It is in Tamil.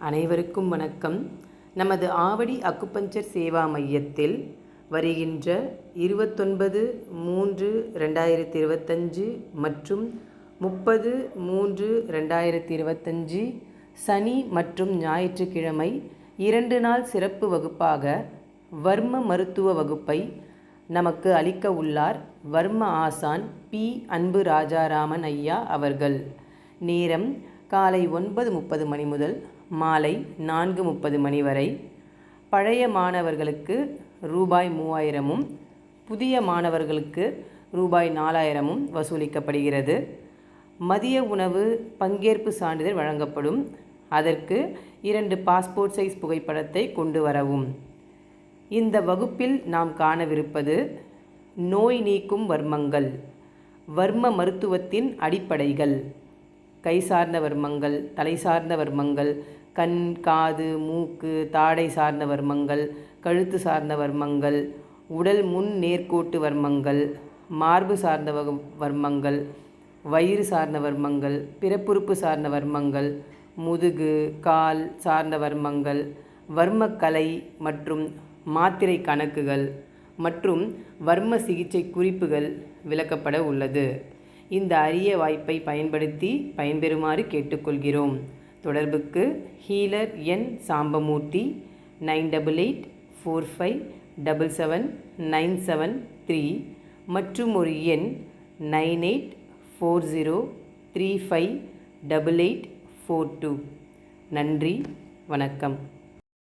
அனைவருக்கும் வணக்கம். நமது ஆவடி அக்குபஞ்சர் சேவா மையத்தில் வருகின்ற 29/3/2025 மற்றும் 30/3/2025 சனி மற்றும் ஞாயிற்றுக்கிழமை 2 நாள் சிறப்பு வகுப்பாக வர்ம மருத்துவ வகுப்பை நமக்கு அளிக்க உள்ளார் வர்ம ஆசான் பி. அன்பு ராஜாராமன் ஐயா அவர்கள். நேரம் காலை 9:30 மணி முதல் மாலை 4:30 மணி வரை. பழைய மாணவர்களுக்கு ரூபாய் 3000 புதிய மாணவர்களுக்கு ரூபாய் 4000 வசூலிக்கப்படுகிறது. மதிய உணவு பங்கேற்பு சான்றிதழ் வழங்கப்படும். அதற்கு 2 பாஸ்போர்ட் சைஸ் புகைப்படத்தை கொண்டு வரவும். இந்த வகுப்பில் நாம் காணவிருப்பது நோய் நீக்கும் வர்மங்கள், வர்ம மருத்துவத்தின் அடிப்படைகள், கை சார்ந்த வர்மங்கள், தலை சார்ந்த வர்மங்கள், கண், காது, மூக்கு, தாடை சார்ந்த வர்மங்கள், கழுத்து சார்ந்த வர்மங்கள், உடல் முன் நேர்கோட்டு வர்மங்கள், மார்பு சார்ந்த வர்மங்கள், வயிறு சார்ந்த வர்மங்கள், பிறப்புறுப்பு சார்ந்த வர்மங்கள், முதுகு, கால் சார்ந்த வர்மங்கள், வர்மக்கலை மற்றும் மாத்திரை கணக்குகள் மற்றும் வர்ம சிகிச்சை குறிப்புகள் விளக்கப்பட உள்ளது. இந்த அரிய வாய்ப்பை பயன்படுத்தி பயன்பெறுமாறு கேட்டுக்கொள்கிறோம். தொடர்புக்கு ஹீலர் எண் சாம்பமூர்த்தி 9845777973 மற்றும் ஒரு எண் 9840358842. நன்றி, வணக்கம்.